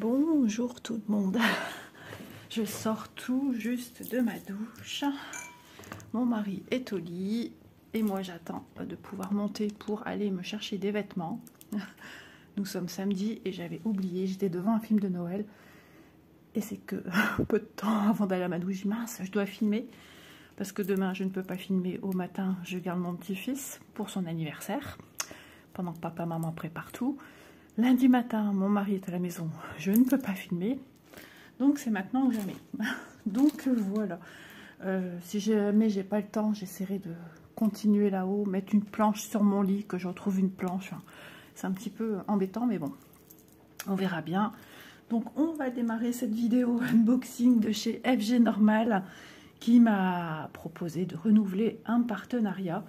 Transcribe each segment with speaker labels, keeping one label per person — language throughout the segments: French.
Speaker 1: Bonjour tout le monde. Je sors tout juste de ma douche. Mon mari est au lit et moi j'attends de pouvoir monter pour aller me chercher des vêtements. Nous sommes samedi et j'avais oublié, j'étais devant un film de Noël et c'est que peu de temps avant d'aller à ma douche, je dis mince, je dois filmer parce que demain je ne peux pas filmer. Au matin, je garde mon petit-fils pour son anniversaire pendant que papa maman prépare tout. Lundi matin, mon mari est à la maison, je ne peux pas filmer, donc c'est maintenant ou jamais. Donc voilà, si jamais j'ai pas le temps, j'essaierai de continuer là-haut, mettre une planche sur mon lit, que je retrouve une planche. C'est un petit peu embêtant, mais bon, on verra bien. Donc on va démarrer cette vidéo unboxing de chez FG Normal, qui m'a proposé de renouveler un partenariat.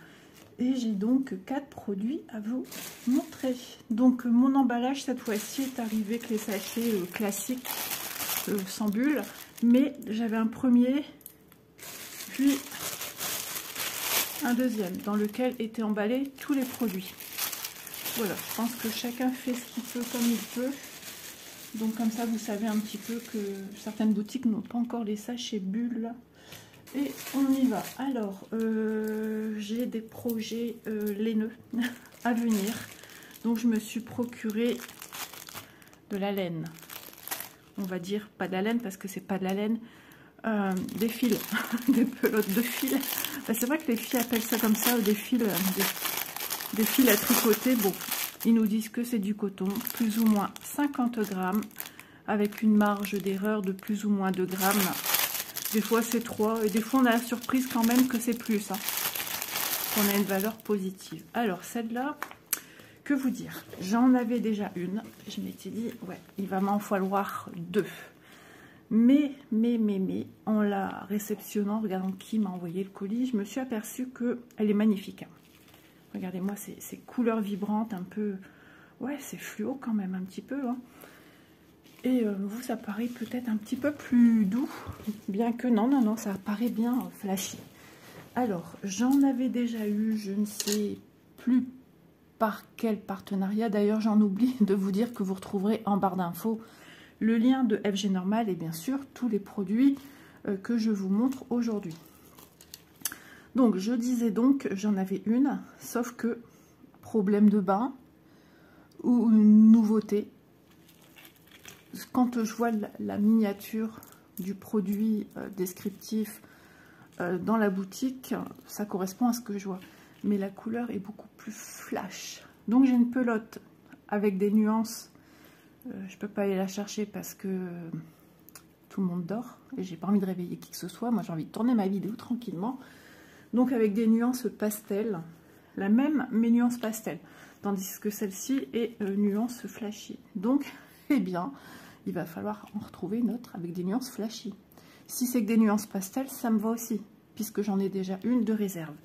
Speaker 1: Et j'ai donc 4 produits à vous montrer. Donc mon emballage cette fois-ci est arrivé avec les sachets classiques sans bulles. Mais j'avais un premier, puis un deuxième dans lequel étaient emballés tous les produits. Voilà, je pense que chacun fait ce qu'il peut comme il peut. Donc comme ça vous savez un petit peu que certaines boutiques n'ont pas encore les sachets bulles. Et on y va. Alors, j'ai des projets laineux à venir. Donc, je me suis procuré de la laine. On va dire pas de la laine parce que c'est pas de la laine. Des fils, des pelotes de fils. C'est vrai que les filles appellent ça comme ça, des fils à tricoter. Bon, ils nous disent que c'est du coton, plus ou moins 50 grammes, avec une marge d'erreur de plus ou moins 2 grammes. Des fois c'est 3 et des fois on a la surprise quand même que c'est plus. On a une valeur positive. Alors celle-là, que vous dire? J'en avais déjà une. Je m'étais dit, ouais, il va m'en falloir 2. Mais, en la réceptionnant, regardant qui m'a envoyé le colis, je me suis aperçue qu'elle est magnifique. Regardez-moi ces couleurs vibrantes, un peu... Ouais, c'est fluo quand même, un petit peu. Et vous, ça paraît peut-être un petit peu plus doux, bien que non, ça paraît bien flashy. Alors, j'en avais déjà eu, je ne sais plus par quel partenariat. D'ailleurs, j'en oublie de vous dire que vous retrouverez en barre d'infos le lien de FG Normal et bien sûr tous les produits que je vous montre aujourd'hui. Donc, je disais donc, j'en avais une, sauf que problème de bain ou une nouveauté. Quand je vois la miniature du produit descriptif dans la boutique, ça correspond à ce que je vois. Mais la couleur est beaucoup plus flash. Donc j'ai une pelote avec des nuances. Je ne peux pas aller la chercher parce que tout le monde dort. Et j'ai pas envie de réveiller qui que ce soit. Moi j'ai envie de tourner ma vidéo tranquillement. Donc avec des nuances pastel. La même, mais nuances pastel. Tandis que celle-ci est nuance flashy. Donc, eh bien... il va falloir en retrouver une autre avec des nuances flashy. Si c'est que des nuances pastel, ça me va aussi, puisque j'en ai déjà une de réserve.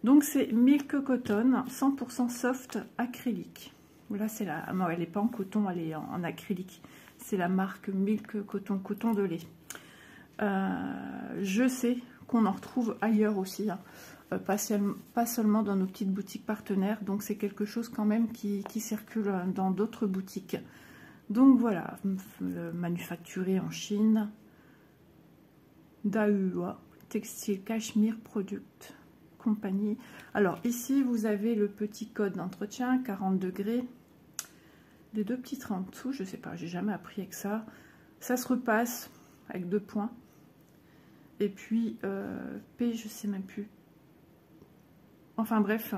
Speaker 1: Donc c'est Milk Cotton, 100% soft acrylique. Là c'est la... non, elle n'est pas en coton, elle est en acrylique. C'est la marque Milk Cotton, coton de lait. Je sais qu'on en retrouve ailleurs aussi, pas seulement dans nos petites boutiques partenaires. Donc c'est quelque chose quand même qui circule dans d'autres boutiques. Donc voilà, manufacturé en Chine, Dahua, Textile Cachemire Product Compagnie. Alors ici, vous avez le petit code d'entretien, 40 degrés, les 2 petits traits en dessous, je sais pas, j'ai jamais appris avec ça. Ça se repasse avec 2 points. Et puis, P, je sais même plus. Enfin bref,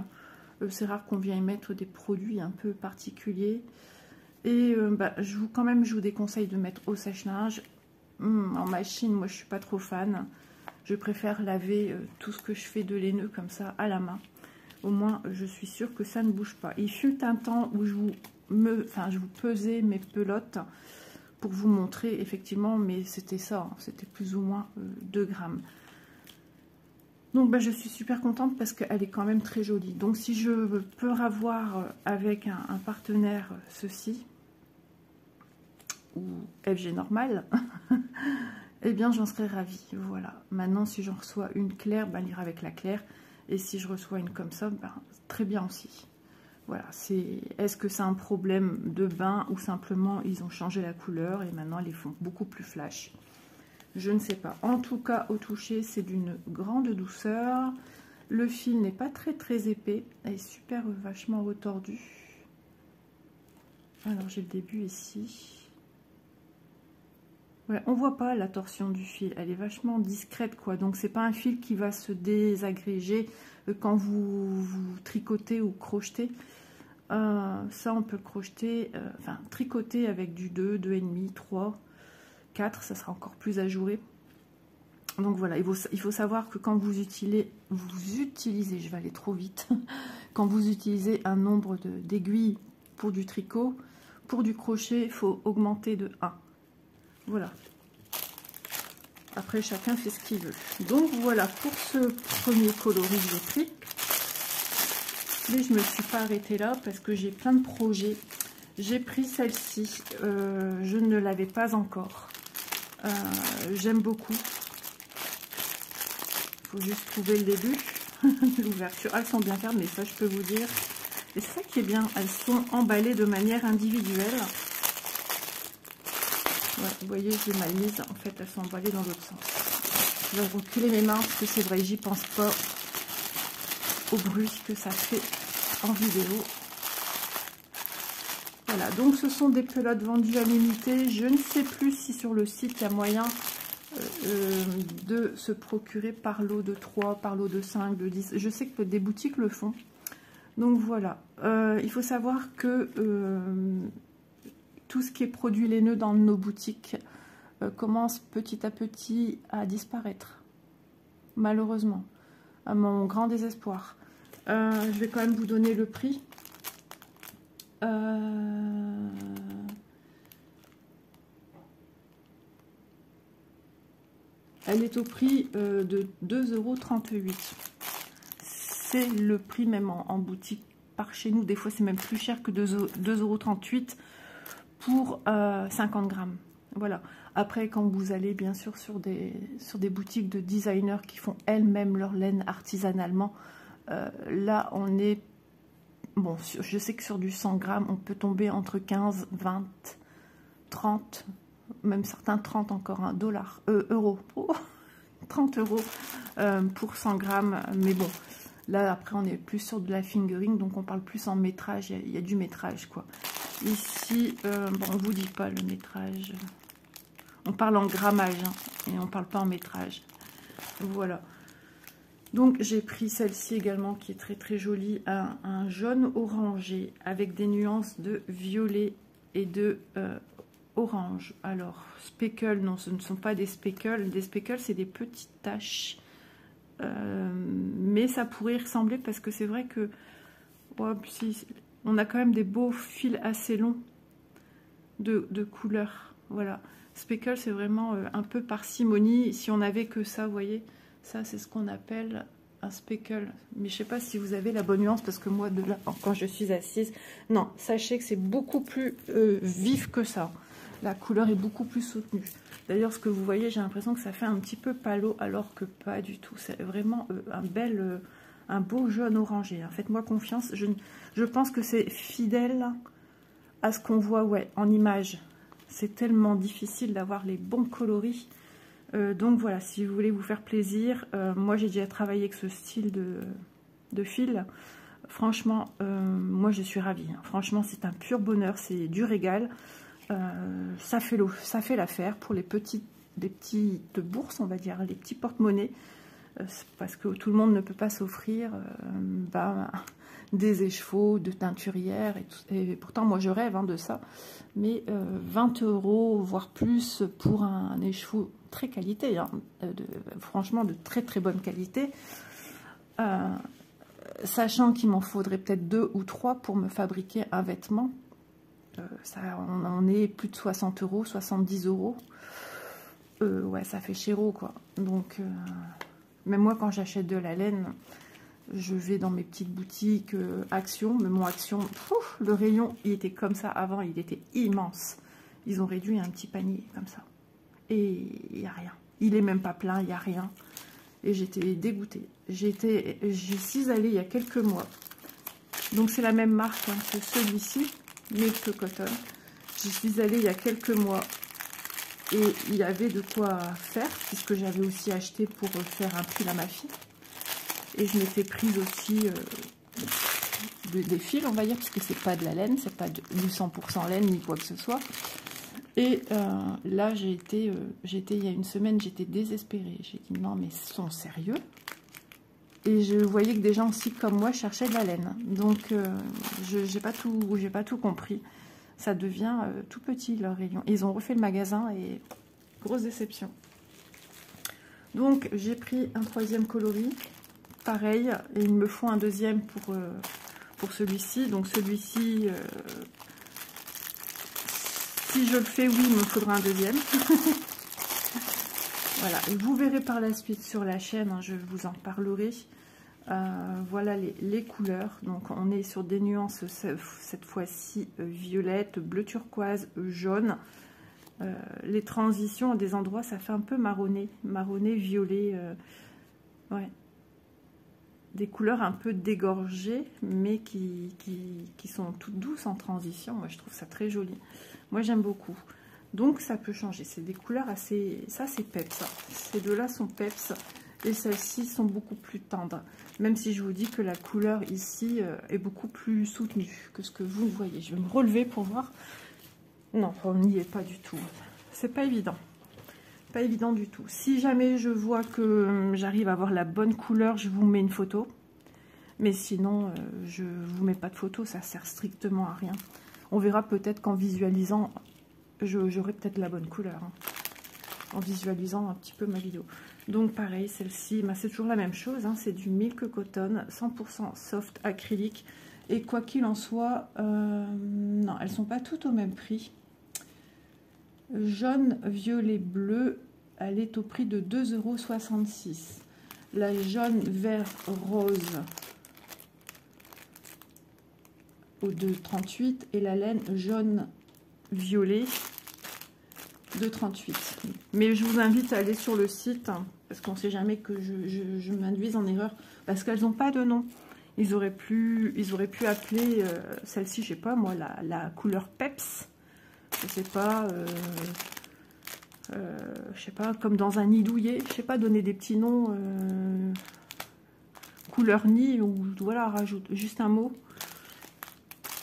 Speaker 1: c'est rare qu'on vienne mettre des produits un peu particuliers. Et quand même, je vous déconseille de mettre au sèche-linge. En machine, moi, je suis pas trop fan. Je préfère laver tout ce que je fais de laineux comme ça à la main. Au moins, je suis sûre que ça ne bouge pas. Il fut un temps où je vous pesais mes pelotes pour vous montrer, effectivement, mais c'était ça. C'était plus ou moins 2 grammes. Donc, je suis super contente parce qu'elle est quand même très jolie. Donc, si je peux avoir avec un partenaire ceci, ou FG Normal, eh bien j'en serais ravie. Voilà. Maintenant, si j'en reçois une claire, elle ira avec la claire. Et si je reçois une comme ça, très bien aussi. Voilà, est-ce que c'est un problème de bain ou simplement ils ont changé la couleur et maintenant ils les font beaucoup plus flash. Je ne sais pas. En tout cas, au toucher, c'est d'une grande douceur. Le fil n'est pas très épais. Elle est super vachement retordue. Alors, j'ai le début ici. Ouais, on voit pas la torsion du fil. Elle est vachement discrète, quoi. Donc, c'est pas un fil qui va se désagréger quand vous tricotez ou crochetez. Ça, on peut le crocheter, enfin, tricoter avec du 2, 2,5, 3, 4. Ça sera encore plus ajouré. Donc voilà, il faut savoir que quand vous utilisez, je vais aller trop vite, quand vous utilisez un nombre d'aiguilles pour du tricot, pour du crochet, il faut augmenter de 1. Voilà. Après, chacun fait ce qu'il veut. Donc voilà, pour ce premier coloris que j'ai pris. Mais je ne me suis pas arrêtée là parce que j'ai plein de projets. J'ai pris celle-ci, je ne l'avais pas encore. J'aime beaucoup. Faut juste trouver le début, l'ouverture. Elles sont bien fermées, ça je peux vous dire. Et c'est ça qui est bien, elles sont emballées de manière individuelle. Ouais, vous voyez, j'ai mal mise. En fait, elles sont emballées dans l'autre sens. Je vais reculer mes mains parce que c'est vrai, j'y pense pas au bruit que ça fait en vidéo. Voilà, donc ce sont des pelotes vendues à l'unité. Je ne sais plus si sur le site il y a moyen de se procurer par lot de 3, par lot de 5, de 10. Je sais que des boutiques le font. Donc voilà, il faut savoir que tout ce qui est produit laineux dans nos boutiques commence petit à petit à disparaître. Malheureusement, à mon grand désespoir. Je vais quand même vous donner le prix. Elle est au prix de 2,38 €. C'est le prix même en boutique par chez nous. Des fois, c'est même plus cher que 2,38 € pour 50 grammes. Voilà. Après, quand vous allez bien sûr sur des boutiques de designers qui font elles-mêmes leur laine artisanalement, là, on est... Bon, je sais que sur du 100 grammes, on peut tomber entre 15, 20, 30... même certains 30 encore, un dollar, euros, oh, 30 € pour 100 grammes, mais bon, là après on est plus sur de la fingering, donc on parle plus en métrage, il y a du métrage quoi. Ici, bon, on vous dit pas le métrage, on parle en grammage, hein, et on parle pas en métrage, voilà. Donc j'ai pris celle-ci également qui est très jolie, un jaune orangé avec des nuances de violet et de... orange. Alors, speckle, non, ce ne sont pas des speckles. Des speckles, c'est des petites taches. Mais ça pourrait y ressembler parce que c'est vrai que oh, si, on a quand même des beaux fils assez longs de couleurs. Voilà. Speckle, c'est vraiment un peu parcimonie. Si on n'avait que ça, vous voyez, ça, c'est ce qu'on appelle un speckle. Mais je ne sais pas si vous avez la bonne nuance parce que moi, de là, quand je suis assise, non, sachez que c'est beaucoup plus vif que ça. La couleur est beaucoup plus soutenue. D'ailleurs, ce que vous voyez, j'ai l'impression que ça fait un petit peu palo, alors que pas du tout. C'est vraiment un beau jaune orangé. Faites-moi confiance. Je pense que c'est fidèle à ce qu'on voit en image. C'est tellement difficile d'avoir les bons coloris. Donc voilà, si vous voulez vous faire plaisir, moi j'ai déjà travaillé avec ce style de fil. Franchement, moi je suis ravie. Franchement, c'est un pur bonheur, c'est du régal. Ça fait l'affaire pour les petites bourses, on va dire, les petits porte-monnaies, parce que tout le monde ne peut pas s'offrir des échevaux, de teinturières, et pourtant moi je rêve de ça, mais 20 €, voire plus, pour un écheveau très qualité, hein, franchement de très bonne qualité, sachant qu'il m'en faudrait peut-être 2 ou 3 pour me fabriquer un vêtement. On en est plus de 60 €, 70 €. Ouais, ça fait chéro, quoi. Donc, même moi, quand j'achète de la laine, je vais dans mes petites boutiques Action. Mais mon Action, le rayon, il était comme ça avant, il était immense. Ils ont réduit un petit panier comme ça. Et il n'y a rien. Il est même pas plein, il n'y a rien. Et j'étais dégoûtée. J'y suis allée il y a quelques mois. Donc c'est la même marque hein, que celui-ci, Milk Cotton. J'y suis allée il y a quelques mois et il y avait de quoi faire, puisque j'avais aussi acheté pour faire un pull à ma fille. Et je m'étais prise aussi des fils, on va dire, parce que c'est pas de la laine, c'est pas du 100% laine ni quoi que ce soit. Et là, j'ai été il y a une semaine, j'étais désespérée. J'ai dit non, mais ils sont sérieux? Et je voyais que des gens aussi comme moi cherchaient de la laine. Donc, j'ai pas tout compris. Ça devient tout petit leur rayon. Ils ont refait le magasin et grosse déception. Donc, j'ai pris un 3e coloris. Pareil, et il me faut un 2e pour celui-ci. Donc, celui-ci, si je le fais, oui, il me faudra un 2e. Voilà, et vous verrez par la suite sur la chaîne, hein, je vous en parlerai. Voilà les couleurs. Donc on est sur des nuances cette fois-ci violette, bleu turquoise, jaune. Les transitions à des endroits ça fait un peu marronné, violet. Ouais. Des couleurs un peu dégorgées mais qui sont toutes douces en transition. Moi je trouve ça très joli. Moi j'aime beaucoup. Donc ça peut changer. C'est des couleurs assez... Ça c'est peps. Ça. Ces deux-là sont peps. Et celles-ci sont beaucoup plus tendres. Même si je vous dis que la couleur ici est beaucoup plus soutenue que ce que vous voyez. Je vais me relever pour voir. Non, on n'y est pas du tout. C'est pas évident. Pas évident du tout. Si jamais je vois que j'arrive à avoir la bonne couleur, je vous mets une photo. Mais sinon, je vous mets pas de photo. Ça sert strictement à rien. On verra peut-être qu'en visualisant, j'aurai peut-être la bonne couleur. Hein, en visualisant un petit peu ma vidéo. Donc pareil, celle-ci, bah, c'est toujours la même chose, hein, c'est du Milk Cotton, 100% soft acrylique. Et quoi qu'il en soit, non, elles sont pas toutes au même prix. Jaune, violet, bleu, elle est au prix de 2,66 €. La jaune, vert, rose au 2,38 € et la laine jaune, violet, 2,38 €. Mais je vous invite à aller sur le site, hein, parce qu'on ne sait jamais que je m'induise en erreur, parce qu'elles n'ont pas de nom. Ils auraient pu appeler celle-ci, je sais pas moi, la couleur peps. Je sais pas, comme dans un nid douillet, je sais pas, donner des petits noms, couleur nid, ou voilà, rajoute juste un mot.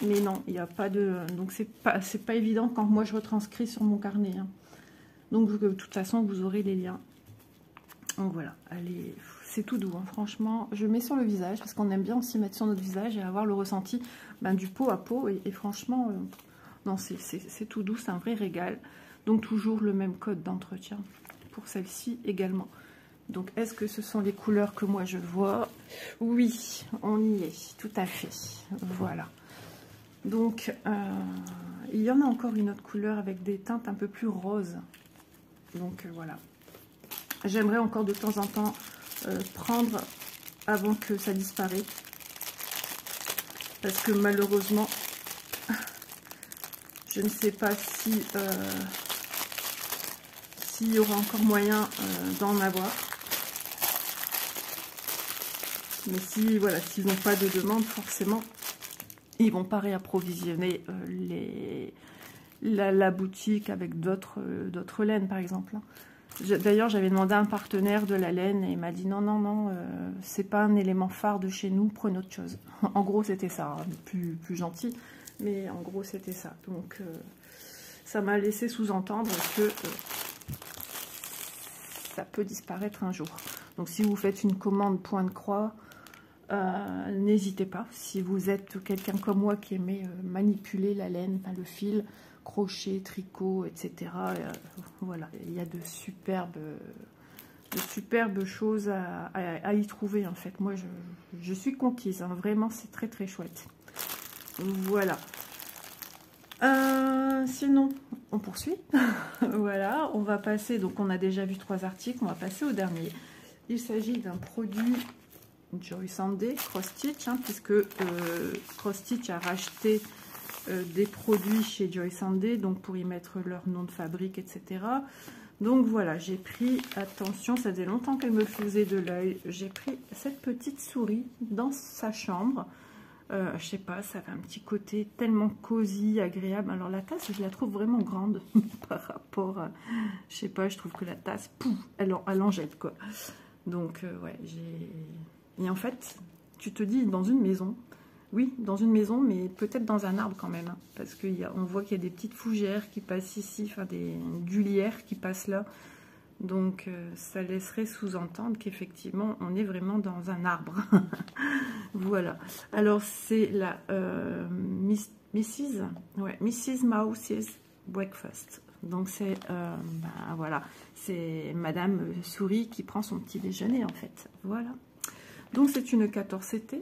Speaker 1: Mais non, il n'y a pas de... Donc c'est pas évident quand moi je retranscris sur mon carnet, hein. Donc de toute façon vous aurez les liens. Donc voilà, allez, c'est tout doux hein, franchement. Je mets sur le visage parce qu'on aime bien aussi mettre sur notre visage et avoir le ressenti du peau à peau. Et franchement, non, c'est tout doux, c'est un vrai régal. Donc toujours le même code d'entretien pour celle-ci également. Donc est-ce que ce sont les couleurs que moi je vois? Oui, on y est, tout à fait. Voilà. Donc il y en a encore une autre couleur avec des teintes un peu plus roses. Donc voilà, j'aimerais encore de temps en temps prendre avant que ça disparaisse, parce que malheureusement je ne sais pas si s'il y aura encore moyen d'en avoir, mais si voilà, s'ils n'ont pas de demande, forcément ils vont pas réapprovisionner la boutique avec d'autres laines par exemple. D'ailleurs j'avais demandé à un partenaire de la laine et il m'a dit non, c'est pas un élément phare de chez nous, prenez autre chose. En gros c'était ça, hein, plus gentil, mais en gros c'était ça. Donc ça m'a laissé sous-entendre que ça peut disparaître un jour. Donc si vous faites une commande point de croix, n'hésitez pas. Si vous êtes quelqu'un comme moi qui aimait manipuler la laine, le fil, crochet, tricot, etc. Voilà, il y a de superbes choses à y trouver en fait. Moi je suis conquise, hein. Vraiment c'est très très chouette. Voilà. Sinon on poursuit. Voilà, on va passer, donc on a déjà vu 3 articles, on va passer au dernier. Il s'agit d'un produit Joy Sanday Cross Stitch, hein, puisque Cross Stitch a racheté des produits chez Joy Sanday, donc pour y mettre leur nom de fabrique, etc. Donc voilà, j'ai pris, attention, ça faisait longtemps qu'elle me faisait de l'œil, j'ai pris cette petite souris dans sa chambre. Je sais pas, ça fait un petit côté tellement cosy, agréable. Alors la tasse, je la trouve vraiment grande par rapport à... Je sais pas, je trouve que la tasse, pouf, elle en jette, quoi. Donc, ouais, j'ai... Et en fait, tu te dis, dans une maison, oui, dans une maison, mais peut-être dans un arbre quand même. Hein, parce qu'on voit qu'il y a des petites fougères qui passent ici, enfin du lierre qui passe là. Donc, ça laisserait sous-entendre qu'effectivement, on est vraiment dans un arbre. Voilà. Alors, c'est la Mrs. Mouse's Breakfast. Donc, c'est voilà, c'est Madame Souris qui prend son petit déjeuner, en fait. Voilà. Donc, c'est une 14CT.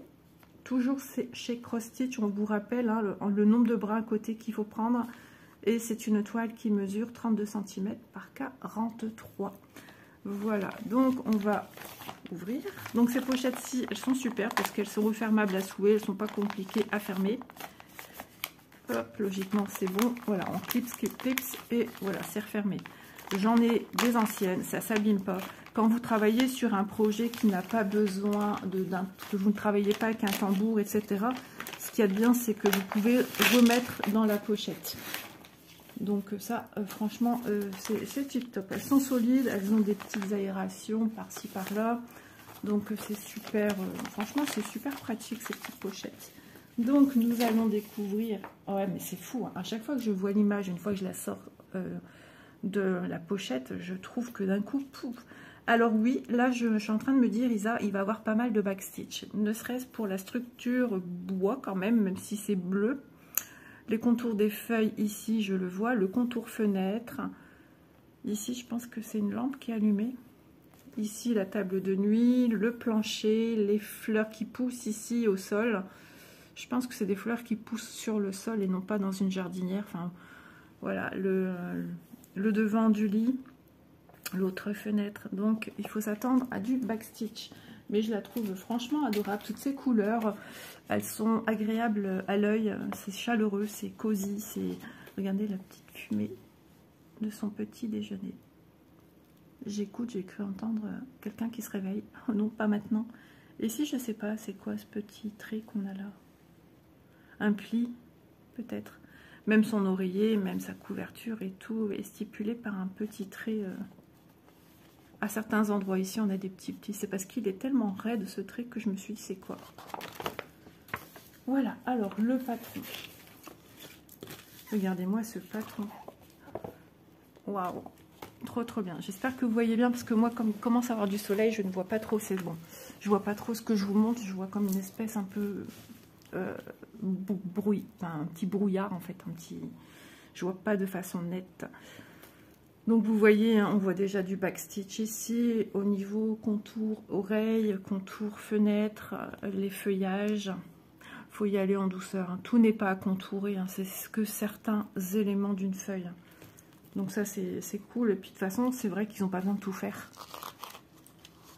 Speaker 1: Toujours chez Cross Stitch, on vous rappelle hein, le nombre de bras à côté qu'il faut prendre. Et c'est une toile qui mesure 32 cm par 43. Voilà, donc on va ouvrir. Donc ces pochettes-ci, elles sont super parce qu'elles sont refermables à souhait. Elles ne sont pas compliquées à fermer. Hop, logiquement c'est bon. Voilà, on clips et voilà, c'est refermé. J'en ai des anciennes, ça ne s'abîme pas. Quand vous travaillez sur un projet qui n'a pas besoin que vous ne travaillez pas avec un tambour, etc. Ce qu'il y a de bien, c'est que vous pouvez remettre dans la pochette. Donc ça, franchement, c'est tip top. Elles sont solides, elles ont des petites aérations par-ci, par-là. Donc c'est super, franchement, c'est super pratique ces petites pochettes. Donc nous allons découvrir, oh ouais mais c'est fou, hein. À chaque fois que je vois l'image, une fois que je la sors de la pochette, je trouve que d'un coup, pouf. Alors oui, là je suis en train de me dire, Isa, il va avoir pas mal de backstitch. Ne serait-ce pour la structure bois quand même si c'est bleu. Les contours des feuilles, ici, je le vois. Le contour fenêtre. Ici, je pense que c'est une lampe qui est allumée. Ici, la table de nuit, le plancher, les fleurs qui poussent ici au sol. Je pense que c'est des fleurs qui poussent sur le sol et non pas dans une jardinière. Enfin, voilà, le devant du lit, l'autre fenêtre. Donc, il faut s'attendre à du backstitch. Mais je la trouve franchement adorable. Toutes ces couleurs, elles sont agréables à l'œil. C'est chaleureux, c'est cosy. Regardez la petite fumée de son petit déjeuner. J'écoute, j'ai cru entendre quelqu'un qui se réveille. Oh non, pas maintenant. Et si je sais pas, c'est quoi ce petit trait qu'on a là? Un pli, peut-être. Même son oreiller, même sa couverture et tout est stipulé par un petit trait... À certains endroits ici, on a des petits plis. C'est parce qu'il est tellement raide ce trait que je me suis dit, c'est quoi? Voilà, alors le patron. Regardez-moi ce patron. Waouh, trop bien. J'espère que vous voyez bien parce que moi, comme il commence à avoir du soleil, je ne vois pas trop. C'est bon. Je vois pas trop ce que je vous montre. Je vois comme une espèce un peu un petit brouillard en fait. Je vois pas de façon nette. Donc vous voyez, on voit déjà du backstitch ici, au niveau contour oreille, contour fenêtre, les feuillages. Il faut y aller en douceur, hein. Tout n'est pas à contourer, hein. C'est que certains éléments d'une feuille. Donc ça c'est cool, et puis de toute façon c'est vrai qu'ils n'ont pas besoin de tout faire.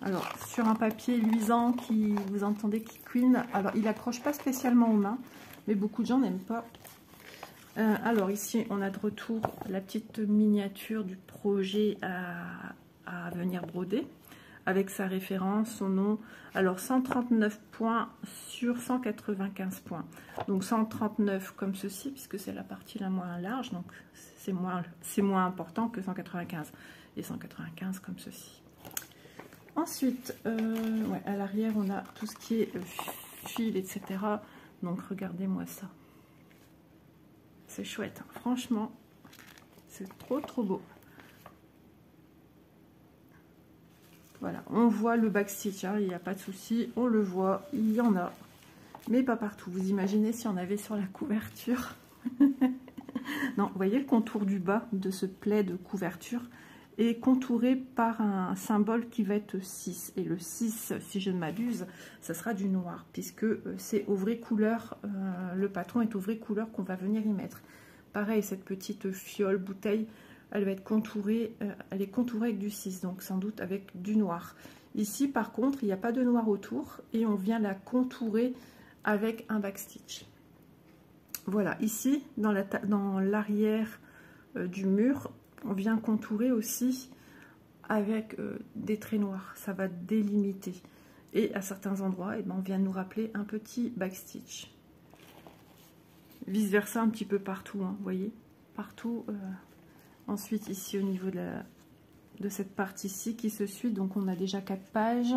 Speaker 1: Alors sur un papier luisant, vous entendez qui couine, alors il accroche pas spécialement aux mains, mais beaucoup de gens n'aiment pas. Alors ici on a de retour la petite miniature du projet à venir broder avec sa référence, son nom. Alors 139 points sur 195 points, donc 139 comme ceci puisque c'est la partie la moins large, donc c'est moins important que 195, et 195 comme ceci. Ensuite ouais, à l'arrière on a tout ce qui est fil, etc. Donc regardez-moi ça. C'est chouette, hein. Franchement, c'est trop beau. Voilà, on voit le backstitch, hein, il n'y a pas de souci, on le voit, il y en a, mais pas partout. Vous imaginez si on avait sur la couverture. Non, vous voyez le contour du bas de ce plaid de couverture est contouré par un symbole qui va être 6. Et le 6, si je ne m'abuse, ça sera du noir, puisque c'est aux vraies couleurs, le patron est aux vraies couleurs qu'on va venir y mettre. Pareil, cette petite fiole, bouteille, elle va être contourée, elle est contourée avec du 6, donc sans doute avec du noir. Ici, par contre, il n'y a pas de noir autour, et on vient la contourer avec un backstitch. Voilà, ici, dans l'arrière du mur, on vient contourer aussi avec des traits noirs. Ça va délimiter. Et à certains endroits, eh ben, on vient nous rappeler un petit backstitch. vice versa un petit peu partout, hein, vous voyez, partout. Ensuite ici au niveau de cette partie-ci qui se suit, donc on a déjà 4 pages,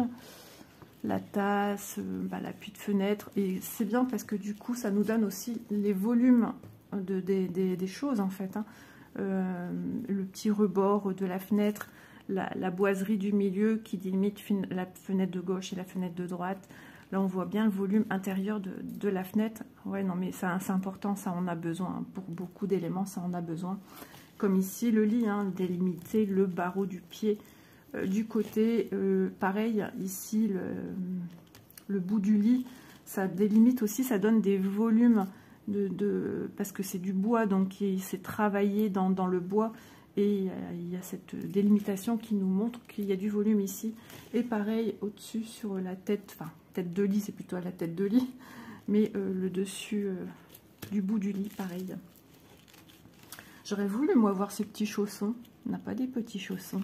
Speaker 1: la tasse, l'appui de fenêtre, et c'est bien parce que du coup ça nous donne aussi les volumes des choses en fait, hein. Le petit rebord de la fenêtre, la boiserie du milieu qui délimite la fenêtre de gauche et la fenêtre de droite. Là, on voit bien le volume intérieur de la fenêtre. Ouais, non, mais c'est important, ça on a besoin. Pour beaucoup d'éléments, ça on a besoin. Comme ici, le lit, hein, délimiter le barreau du pied du côté. Pareil, ici, le bout du lit, ça délimite aussi, ça donne des volumes parce que c'est du bois, donc c'est travaillé dans le bois. Et il y a cette délimitation qui nous montre qu'il y a du volume ici. Et pareil, au-dessus, sur la tête, enfin, tête de lit, c'est plutôt à la tête de lit, mais le dessus du bout du lit, pareil. J'aurais voulu, moi, voir ces petits chaussons. On n'a pas des petits chaussons.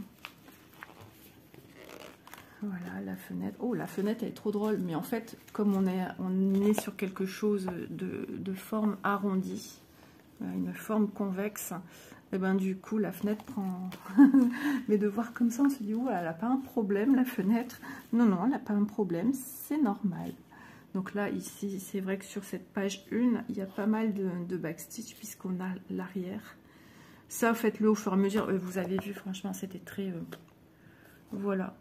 Speaker 1: Voilà, la fenêtre. Oh, la fenêtre, elle est trop drôle. Mais en fait, comme on est sur quelque chose de forme arrondie, une forme convexe, et ben du coup la fenêtre prend mais de voir comme ça on se dit ouais, elle n'a pas un problème la fenêtre. Non, elle n'a pas un problème, c'est normal. Donc là ici c'est vrai que sur cette page 1 il y a pas mal de backstitch puisqu'on a l'arrière. Ça faites-le au fur et à mesure. Vous avez vu, franchement c'était très voilà,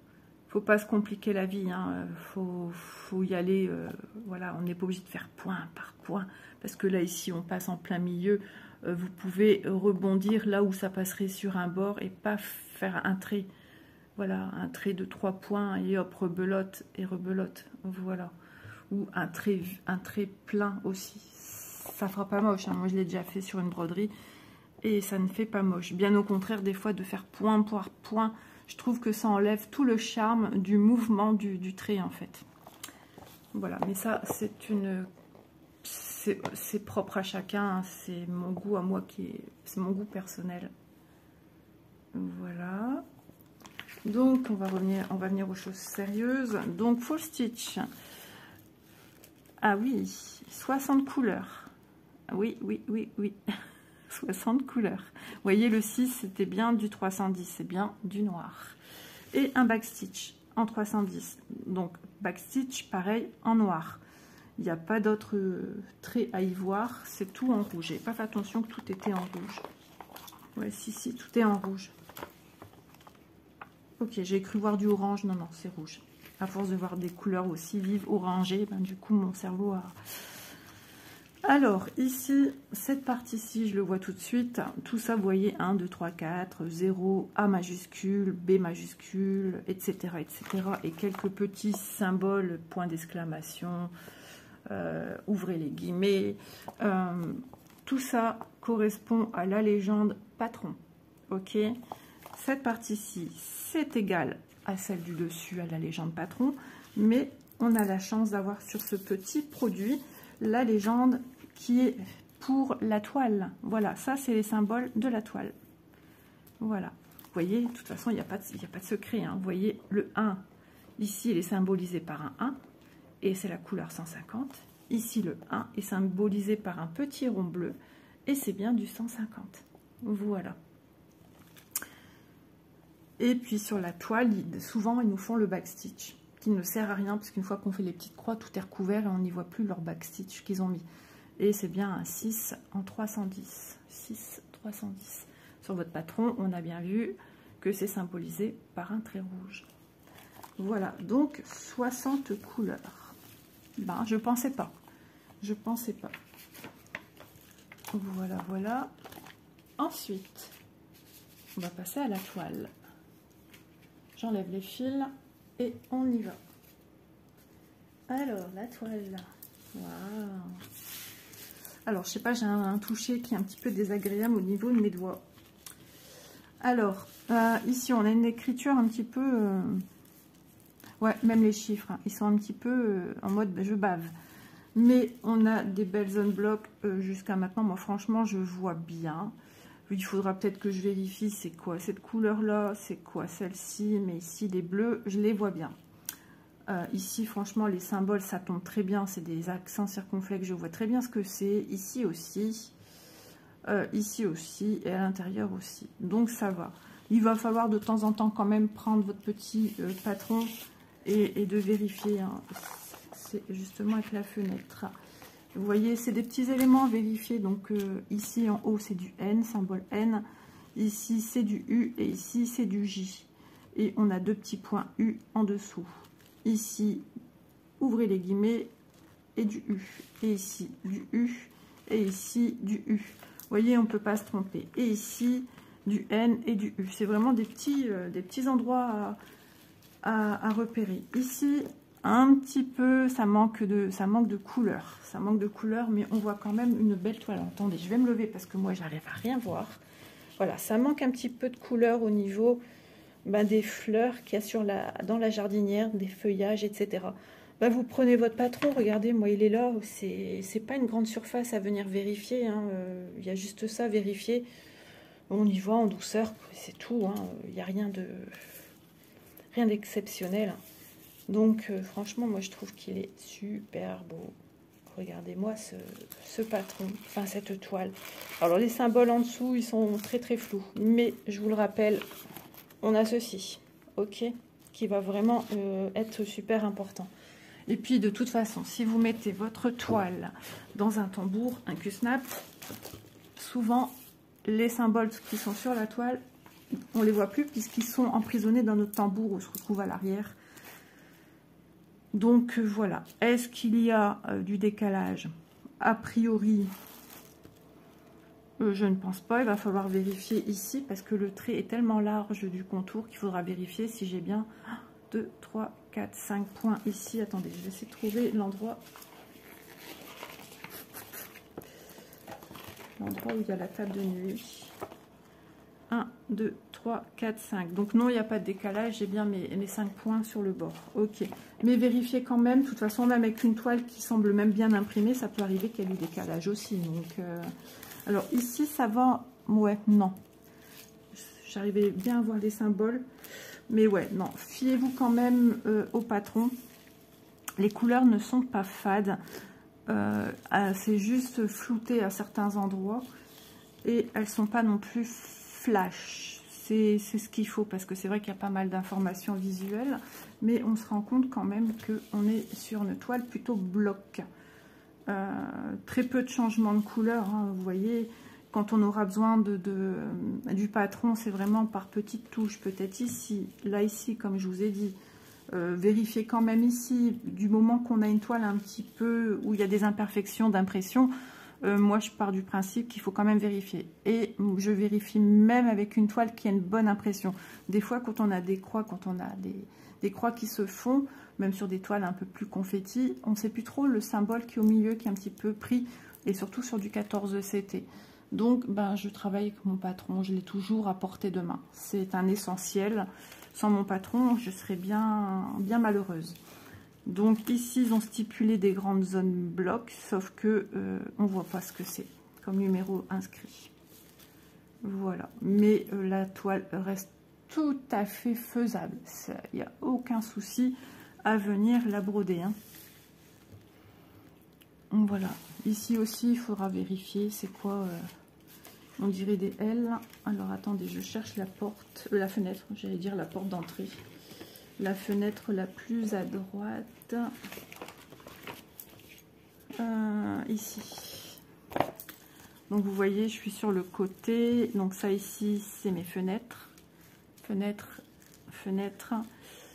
Speaker 1: faut pas se compliquer la vie, hein. Faut y aller, voilà, on n'est pas obligé de faire point par point parce que là ici on passe en plein milieu. Vous pouvez rebondir là où ça passerait sur un bord et pas faire un trait. Voilà, un trait de 3 points et hop, rebelote et rebelote. Voilà. Ou un trait plein aussi. Ça fera pas moche, hein. Moi, je l'ai déjà fait sur une broderie et ça ne fait pas moche. Bien au contraire, des fois, de faire point par point, je trouve que ça enlève tout le charme du mouvement du trait, en fait. Voilà, mais ça, c'est propre à chacun, c'est mon goût à moi c'est mon goût personnel. Voilà. Donc on va venir aux choses sérieuses. Donc full stitch. Ah oui, 60 couleurs. Oui. 60 couleurs. Vous voyez, le 6 c'était bien du 310, c'est bien du noir. Et un backstitch en 310. Donc backstitch pareil en noir. Il n'y a pas d'autres traits à y voir, c'est tout en rouge. J'ai pas fait attention que tout était en rouge. Ouais, si, tout est en rouge. Ok, j'ai cru voir du orange, non, c'est rouge. À force de voir des couleurs aussi vives, orangées, ben, du coup, mon cerveau a... Alors, ici, cette partie-ci, je le vois tout de suite. Tout ça, vous voyez, 1, 2, 3, 4, 0, A majuscule, B majuscule, etc., etc. Et quelques petits symboles, point d'exclamation... ouvrez les guillemets, tout ça correspond à la légende patron. Ok, cette partie-ci c'est égal à celle du dessus, à la légende patron, mais on a la chance d'avoir sur ce petit produit la légende qui est pour la toile. Voilà, ça c'est les symboles de la toile. Voilà, vous voyez, de toute façon il n'y a pas de secret, hein. Vous voyez le 1 ici, il est symbolisé par un 1 et c'est la couleur 150. Ici, le 1 est symbolisé par un petit rond bleu et c'est bien du 150. Voilà. Et puis sur la toile, souvent, ils nous font le backstitch qui ne sert à rien parce qu'une fois qu'on fait les petites croix, tout est recouvert et on n'y voit plus leur backstitch qu'ils ont mis. Et c'est bien un 6 en 310. 6, 310. Sur votre patron, on a bien vu que c'est symbolisé par un trait rouge. Voilà, donc 60 couleurs. Ben, je pensais pas. Je pensais pas. Voilà. Ensuite, on va passer à la toile. J'enlève les fils et on y va. Alors, la toile. Waouh. Alors, je sais pas, j'ai un toucher qui est un petit peu désagréable au niveau de mes doigts. Alors, ici, on a une écriture un petit peu... ouais, même les chiffres, hein, ils sont un petit peu en mode je bave. Mais on a des belles zones blocs jusqu'à maintenant. Moi, franchement, je vois bien. Il faudra peut-être que je vérifie c'est quoi cette couleur-là, c'est quoi celle-ci. Mais ici, les bleus, je les vois bien. Ici, franchement, les symboles, ça tombe très bien. C'est des accents circonflexes. Je vois très bien ce que c'est. Ici aussi. Ici aussi. Et à l'intérieur aussi. Donc, ça va. Il va falloir de temps en temps quand même prendre votre petit patron et de vérifier. Hein. C'est justement avec la fenêtre. Vous voyez, c'est des petits éléments à vérifier. Donc, ici en haut, c'est du N, symbole N. Ici, c'est du U. Et ici, c'est du J. Et on a deux petits points U en dessous. Ici, ouvrez les guillemets, et du U. Et ici, du U. Et ici, du U. Vous voyez, on ne peut pas se tromper. Et ici, du N et du U. C'est vraiment des petits endroits à repérer. Ici, un petit peu, ça manque de couleur. Ça manque de couleur, mais on voit quand même une belle toile. Attendez, je vais me lever parce que moi, j'arrive à rien voir. Voilà, ça manque un petit peu de couleur au niveau... des fleurs qu'il y a dans la jardinière, des feuillages, etc. Vous prenez votre patron, regardez, moi il est là, c'est pas une grande surface à venir vérifier, hein. Il y a juste ça à vérifier. On y va en douceur, c'est tout, hein. Il n'y a rien d'exceptionnel. Donc franchement, moi je trouve qu'il est super beau. Regardez-moi ce patron, enfin cette toile. Alors les symboles en dessous, ils sont très très flous, mais je vous le rappelle, on a ceci, ok, qui va vraiment être super important. Et puis de toute façon, si vous mettez votre toile dans un tambour, un Q-snap, souvent les symboles qui sont sur la toile, on les voit plus puisqu'ils sont emprisonnés dans notre tambour où se retrouve à l'arrière. Donc voilà. Est-ce qu'il y a du décalage? A priori, je ne pense pas. Il va falloir vérifier ici parce que le trait est tellement large du contour qu'il faudra vérifier si j'ai bien 2, 3, 4, 5 points ici. Attendez, je vais essayer de trouver l'endroit où il y a la table de nuit. 1, 2, 3, 4, 5. Donc non, il n'y a pas de décalage. J'ai bien mes 5 points sur le bord. Ok. Mais vérifiez quand même. De toute façon, même avec une toile qui semble même bien imprimée, ça peut arriver qu'il y ait du décalage aussi. Donc... Alors ici, ça va... Ouais, non. J'arrivais bien à voir les symboles. Mais ouais, non. Fiez-vous quand même au patron. Les couleurs ne sont pas fades. C'est juste flouté à certains endroits. Et elles ne sont pas non plus flash. C'est ce qu'il faut. Parce que c'est vrai qu'il y a pas mal d'informations visuelles. Mais on se rend compte quand même qu'on est sur une toile plutôt bloc. Très peu de changements de couleur, hein, vous voyez, quand on aura besoin du patron, c'est vraiment par petites touches, peut-être ici, là ici, comme je vous ai dit, vérifiez quand même ici, du moment qu'on a une toile un petit peu, où il y a des imperfections d'impression, moi je pars du principe qu'il faut quand même vérifier, et je vérifie même avec une toile qui a une bonne impression. Des fois quand on a des croix, quand on a des croix qui se font, même sur des toiles un peu plus confetti, on ne sait plus trop le symbole qui est au milieu, qui est un petit peu pris, et surtout sur du 14 CT. Donc, je travaille avec mon patron, je l'ai toujours à portée de main. C'est un essentiel. Sans mon patron, je serais bien malheureuse. Donc ici, ils ont stipulé des grandes zones blocs, sauf que on ne voit pas ce que c'est comme numéro inscrit. Voilà. Mais la toile reste tout à fait faisable. Il n'y a aucun souci à venir la broder, hein. Voilà, ici aussi il faudra vérifier c'est quoi, on dirait des L. Alors attendez, je cherche la porte, la fenêtre, j'allais dire la porte d'entrée, la fenêtre la plus à droite, ici. Donc vous voyez, je suis sur le côté, donc ça ici c'est mes fenêtres, fenêtre.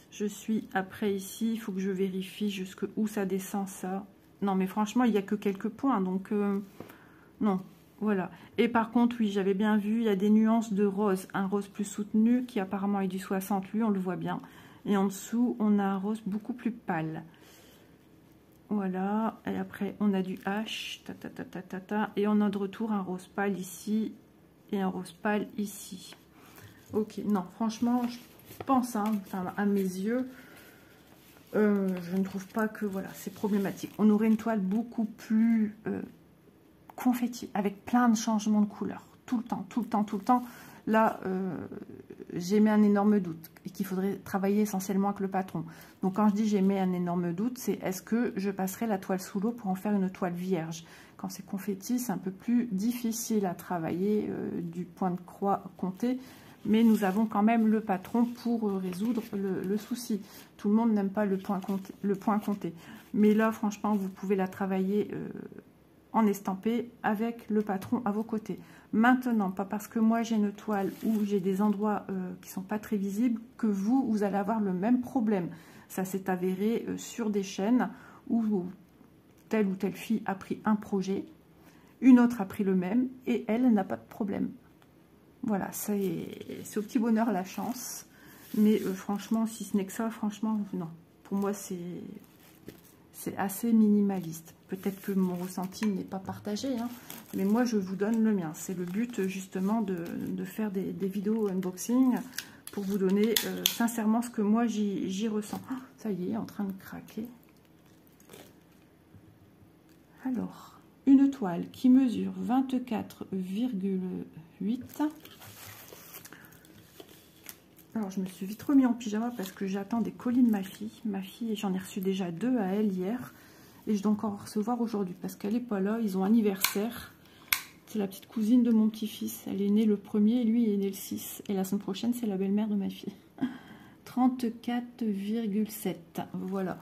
Speaker 1: Je suis après ici, il faut que je vérifie jusqu'où ça descend ça. Non mais franchement il n'y a que quelques points, donc non, voilà. Et par contre oui, j'avais bien vu, il y a des nuances de rose, un rose plus soutenu qui apparemment est du 60, lui on le voit bien. Et en dessous on a un rose beaucoup plus pâle. Voilà, et après on a du H, et on a de retour un rose pâle ici et un rose pâle ici. Ok, non franchement je pense, hein, enfin, à mes yeux, je ne trouve pas que voilà c'est problématique. On aurait une toile beaucoup plus confetti, avec plein de changements de couleur, tout le temps. Là, j'ai mis un énorme doute et qu'il faudrait travailler essentiellement avec le patron. Donc quand je dis j'ai mis un énorme doute, c'est est-ce que je passerai la toile sous l'eau pour en faire une toile vierge? Quand c'est confetti, c'est un peu plus difficile à travailler du point de croix compté, mais nous avons quand même le patron pour résoudre le souci. Tout le monde n'aime pas le point compté. Mais là, franchement, vous pouvez la travailler en estampé avec le patron à vos côtés. Maintenant, pas parce que moi j'ai une toile où j'ai des endroits qui ne sont pas très visibles que vous allez avoir le même problème. Ça s'est avéré sur des chaînes où telle ou telle fille a pris un projet, une autre a pris le même et elle n'a pas de problème. Voilà, c'est au petit bonheur la chance. Mais franchement, si ce n'est que ça, franchement, non. Pour moi, c'est assez minimaliste. Peut-être que mon ressenti n'est pas partagé, hein, mais moi, je vous donne le mien. C'est le but, justement, de faire des vidéos unboxing pour vous donner sincèrement ce que moi, j'y ressens. Oh, ça y est, en train de craquer. Alors, une toile qui mesure 24,8. Alors, je me suis vite remis en pyjama parce que j'attends des colis de ma fille. Ma fille, j'en ai reçu déjà 2 à elle hier. Et je dois encore en recevoir aujourd'hui parce qu'elle n'est pas là. Ils ont anniversaire. C'est la petite cousine de mon petit-fils. Elle est née le 1er et lui est né le 6. Et la semaine prochaine, c'est la belle-mère de ma fille. 34,7. Voilà.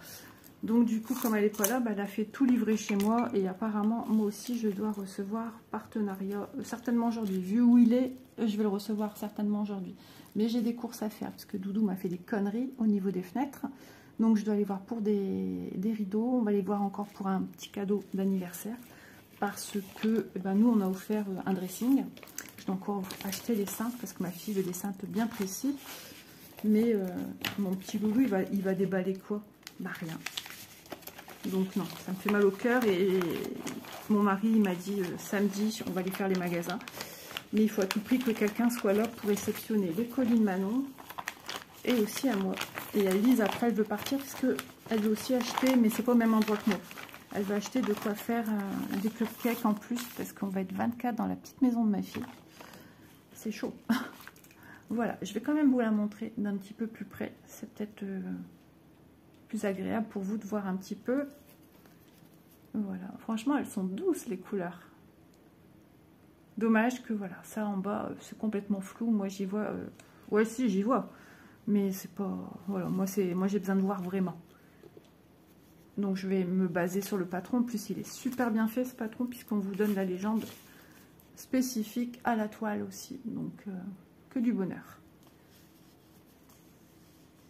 Speaker 1: Donc, du coup, comme elle n'est pas là, bah, elle a fait tout livrer chez moi. Et apparemment, moi aussi, je dois recevoir partenariat. Certainement aujourd'hui. Vu où il est, je vais le recevoir certainement aujourd'hui. Mais j'ai des courses à faire parce que Doudou m'a fait des conneries au niveau des fenêtres. Donc je dois aller voir pour des rideaux. On va aller voir encore pour un petit cadeau d'anniversaire. Parce que ben, nous, on a offert un dressing. Je dois encore acheter les cintres parce que ma fille veut des cintres bien précis. Mais mon petit loulou, il va déballer quoi? Bah rien. Donc non, ça me fait mal au cœur. Et mon mari, il m'a dit samedi, on va aller faire les magasins. Mais il faut à tout prix que quelqu'un soit là pour réceptionner les colis de Manon et aussi à moi. Et à Lise, après, elle veut partir parce qu'elle veut aussi acheter, mais c'est pas au même endroit que moi. Elle va acheter de quoi faire des cupcakes en plus parce qu'on va être 24 dans la petite maison de ma fille. C'est chaud. Voilà, je vais quand même vous la montrer d'un petit peu plus près. C'est peut-être plus agréable pour vous de voir un petit peu. Voilà, franchement, elles sont douces les couleurs. Dommage que voilà, ça en bas, c'est complètement flou. Moi, j'y vois... ouais, si, j'y vois. Mais c'est pas... Voilà, moi j'ai besoin de voir vraiment. Donc, je vais me baser sur le patron. En plus, il est super bien fait, ce patron, puisqu'on vous donne la légende spécifique à la toile aussi. Donc, que du bonheur.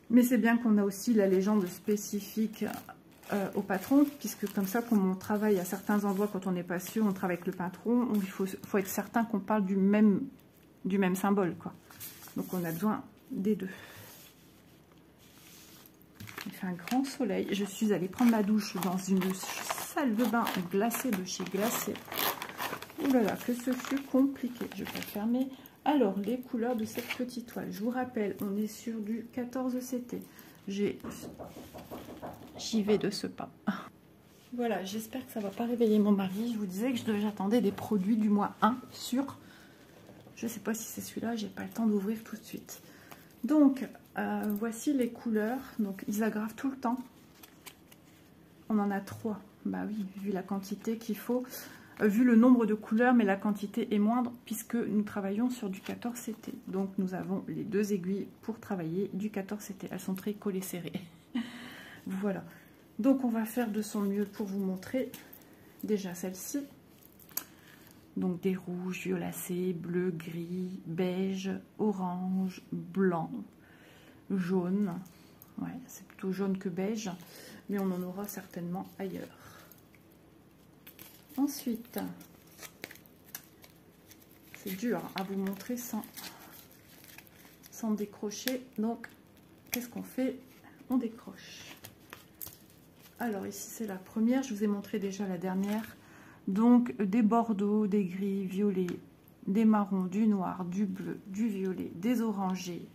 Speaker 1: Mais c'est bien qu'on a aussi la légende spécifique au patron, puisque comme ça, comme on travaille à certains endroits, quand on n'est pas sûr, on travaille avec le patron, il faut être certain qu'on parle du même symbole, quoi. Donc on a besoin des deux. Il fait un grand soleil. Je suis allée prendre ma douche dans une salle de bain glacée de chez Glacé. Ouh là là, que ce fut compliqué. Je vais fermer. Alors, les couleurs de cette petite toile. Je vous rappelle, on est sur du 14 CT. J'y vais de ce pas. Voilà, j'espère que ça ne va pas réveiller mon mari. Je vous disais que j'attendais des produits du mois 1 sur... Je ne sais pas si c'est celui-là, j'ai pas le temps d'ouvrir tout de suite. Donc, voici les couleurs. Donc, ils agrafent tout le temps. On en a 3. Bah oui, vu la quantité qu'il faut. Vu le nombre de couleurs, mais la quantité est moindre puisque nous travaillons sur du 14 CT. Donc, nous avons les 2 aiguilles pour travailler du 14 CT. Elles sont très collées serrées. Voilà. Donc, on va faire de son mieux pour vous montrer déjà celle-ci. Donc, des rouges, violacés, bleu, gris, beige, orange, blanc, jaune. Ouais, c'est plutôt jaune que beige, mais on en aura certainement ailleurs. Ensuite, c'est dur à vous montrer sans décrocher. Donc, qu'est-ce qu'on fait? On décroche. Alors, ici, c'est la première. Je vous ai montré déjà la dernière. Donc, des bordeaux, des gris, violets, des marrons, du noir, du bleu, du violet, des orangés,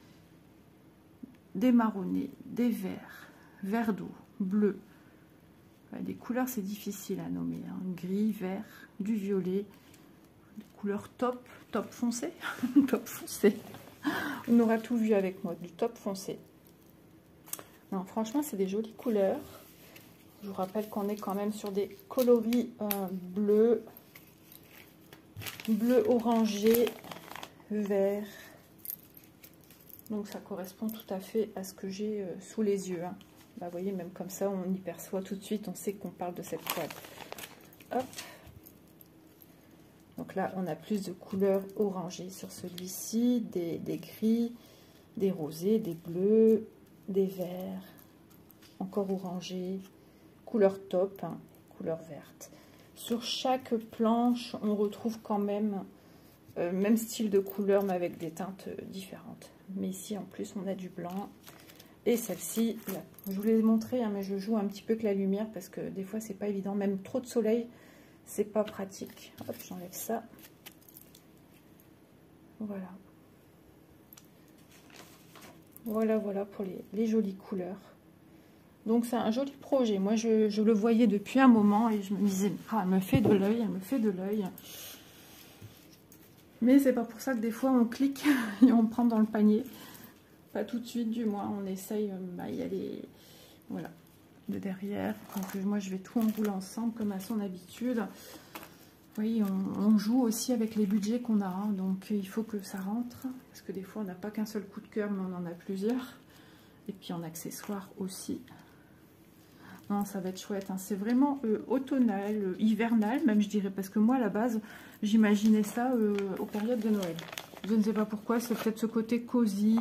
Speaker 1: des marronnés, des verts, vert d'eau, bleu. Des couleurs, c'est difficile à nommer. Hein. Gris, vert, du violet, des couleur top foncé. Top foncé. On aura tout vu avec moi, du top foncé. Non, franchement, c'est des jolies couleurs. Je vous rappelle qu'on est quand même sur des coloris bleu orangé, vert. Donc ça correspond tout à fait à ce que j'ai sous les yeux. Hein. Bah, vous voyez, même comme ça, on y perçoit tout de suite, on sait qu'on parle de cette toile. Hop. Donc là, on a plus de couleurs orangées sur celui-ci, des gris, des rosés, des bleus, des verts, encore orangés, couleur top, hein, couleur verte. Sur chaque planche, on retrouve quand même même style de couleur, mais avec des teintes différentes. Mais ici, en plus, on a du blanc. Et celle-ci, je vous l'ai montré, hein, mais je joue un petit peu avec la lumière parce que des fois, c'est pas évident. Même trop de soleil, c'est pas pratique. Hop, j'enlève ça. Voilà. Voilà pour les jolies couleurs. Donc, c'est un joli projet. Moi, je le voyais depuis un moment et je me disais, ah, elle me fait de l'œil, elle me fait de l'œil. Mais c'est pas pour ça que des fois, on clique et on prend dans le panier. Pas tout de suite, du moins. On essaye y aller, voilà, de derrière. Donc, moi, je vais tout enrouler ensemble comme à son habitude. Vous voyez, on joue aussi avec les budgets qu'on a. Hein, donc, il faut que ça rentre. Parce que des fois, on n'a pas qu'un seul coup de cœur, mais on en a plusieurs. Et puis, en accessoires aussi. Non, ça va être chouette. Hein. C'est vraiment automnal, hivernal, même, je dirais. Parce que moi, à la base, j'imaginais ça aux périodes de Noël. Je ne sais pas pourquoi. C'est peut-être ce côté cosy,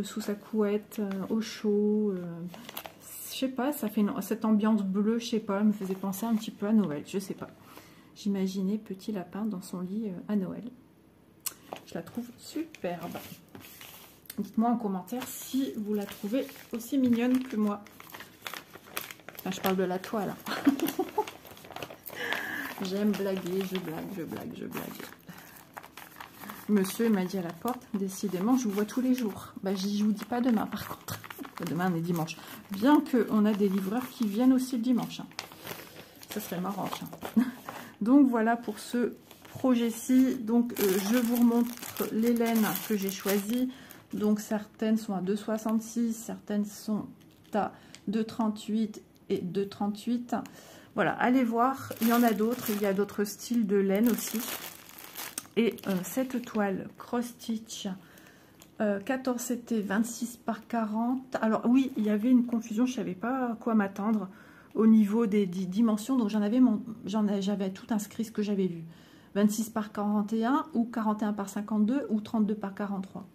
Speaker 1: sous sa couette, au chaud. Je sais pas, ça fait cette ambiance bleue, je sais pas, elle me faisait penser un petit peu à Noël. Je sais pas. J'imaginais petit lapin dans son lit à Noël. Je la trouve superbe. Dites-moi en commentaire si vous la trouvez aussi mignonne que moi. Enfin, je parle de la toile. J'aime blaguer, je blague. Monsieur m'a dit à la porte, décidément, je vous vois tous les jours. Bah, je vous dis pas demain, par contre. Demain, on est dimanche. Bien qu'on a des livreurs qui viennent aussi le dimanche. Hein. Ça serait marrant. Hein. Donc, voilà pour ce projet-ci. Donc, je vous remontre les laines que j'ai choisies. Donc, certaines sont à 2,66, certaines sont à 2,38 et 2,38. Voilà, allez voir. Il y en a d'autres. Il y a d'autres styles de laine aussi. Et cette toile cross stitch 14 CT 26 par 40. Alors oui, il y avait une confusion, je ne savais pas à quoi m'attendre au niveau des dimensions. Donc j'avais tout inscrit ce que j'avais vu. 26 par 41 ou 41 par 52 ou 32 par 43.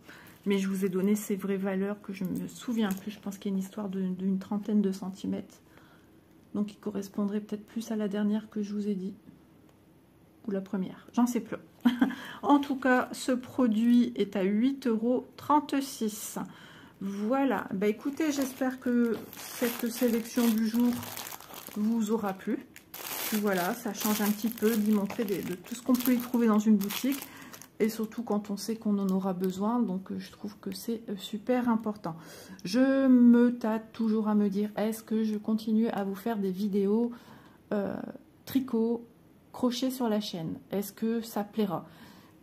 Speaker 1: Mais je vous ai donné ces vraies valeurs que je ne me souviens plus. Je pense qu'il y a une histoire d'une trentaine de centimètres. Donc il correspondrait peut-être plus à la dernière que je vous ai dit. Ou la première, j'en sais plus. En tout cas, ce produit est à 8,36 €. Voilà, bah écoutez, j'espère que cette sélection du jour vous aura plu. Voilà, ça change un petit peu d'y montrer de tout ce qu'on peut y trouver dans une boutique. Et surtout quand on sait qu'on en aura besoin. Donc je trouve que c'est super important. Je me tâte toujours à me dire, est-ce que je continue à vous faire des vidéos tricot, crochet sur la chaîne? Est-ce que ça plaira?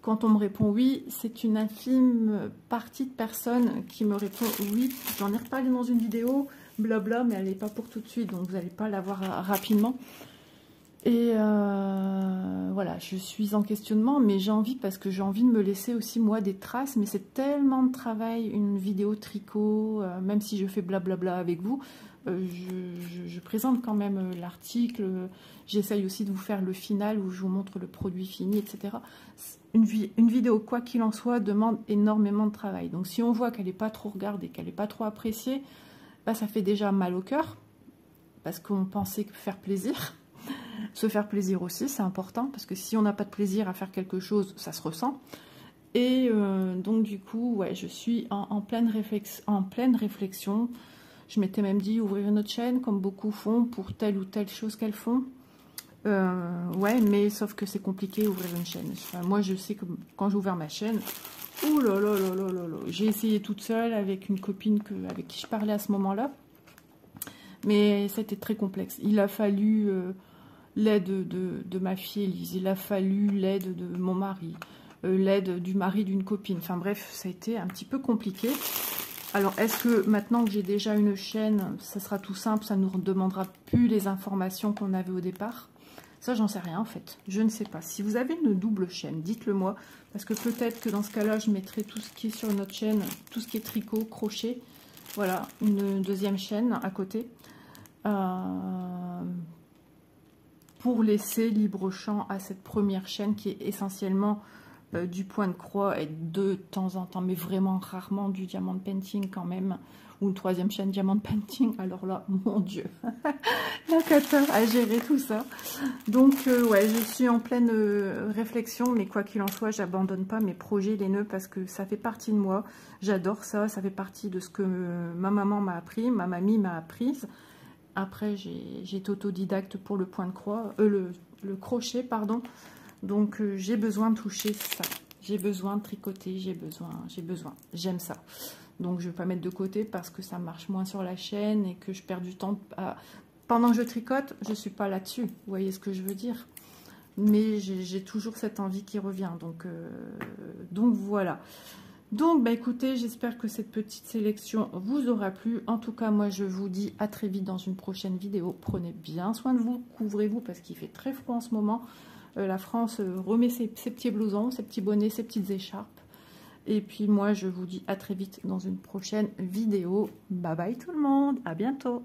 Speaker 1: Quand on me répond oui, c'est une infime partie de personnes qui me répond oui. J'en ai reparlé dans une vidéo, blabla, mais elle n'est pas pour tout de suite, donc vous n'allez pas la voir rapidement. Et voilà, je suis en questionnement, mais j'ai envie, parce que j'ai envie de me laisser aussi moi des traces, mais c'est tellement de travail, une vidéo tricot, même si je fais blablabla avec vous, je présente quand même l'article, j'essaye aussi de vous faire le final où je vous montre le produit fini, etc. Une vidéo, quoi qu'il en soit, demande énormément de travail. Donc si on voit qu'elle n'est pas trop regardée, qu'elle n'est pas trop appréciée, bah, ça fait déjà mal au cœur, parce qu'on pensait faire plaisir. Se faire plaisir aussi, c'est important, parce que si on n'a pas de plaisir à faire quelque chose, ça se ressent. Et donc du coup, ouais, je suis en pleine réflexion. Je m'étais même dit ouvrir une autre chaîne, comme beaucoup font, pour telle ou telle chose qu'elles font. Ouais, mais sauf que c'est compliqué ouvrir une chaîne. Enfin, moi, je sais que quand j'ai ouvert ma chaîne, ouh là là là là là là, j'ai essayé toute seule avec une copine avec qui je parlais à ce moment-là. Mais c'était très complexe. Il a fallu l'aide de ma fille Elise, il a fallu l'aide de mon mari, l'aide du mari d'une copine. Enfin bref, ça a été un petit peu compliqué. Alors, est-ce que maintenant que j'ai déjà une chaîne, ça sera tout simple, ça ne nous demandera plus les informations qu'on avait au départ? Ça, j'en sais rien en fait. Je ne sais pas. Si vous avez une double chaîne, dites-le moi. Parce que peut-être que dans ce cas-là, je mettrai tout ce qui est sur notre chaîne, tout ce qui est tricot, crochet. Voilà, une deuxième chaîne à côté. Pour laisser libre champ à cette première chaîne qui est essentiellement du point de croix et de temps en temps, mais vraiment rarement du diamant painting quand même, ou une troisième chaîne diamant painting. Alors là, mon Dieu, la cata à gérer tout ça. Donc ouais, je suis en pleine réflexion, mais quoi qu'il en soit, j'abandonne pas mes projets, les nœuds, parce que ça fait partie de moi. J'adore ça, ça fait partie de ce que ma maman m'a appris, ma mamie m'a apprise. Après, j'ai été autodidacte pour le point de croix, le crochet, pardon. Donc, j'ai besoin de toucher ça. J'ai besoin de tricoter, j'ai besoin. J'aime ça. Donc, je ne vais pas mettre de côté parce que ça marche moins sur la chaîne et que je perds du temps. Pendant que je tricote, je ne suis pas là-dessus. Vous voyez ce que je veux dire? Mais j'ai toujours cette envie qui revient. Donc voilà. Donc, bah, écoutez, j'espère que cette petite sélection vous aura plu. En tout cas, moi, je vous dis à très vite dans une prochaine vidéo. Prenez bien soin de vous, couvrez-vous parce qu'il fait très froid en ce moment. La France remet ses petits blousons, ses petits bonnets, ses petites écharpes. Et puis, moi, je vous dis à très vite dans une prochaine vidéo. Bye bye tout le monde, à bientôt.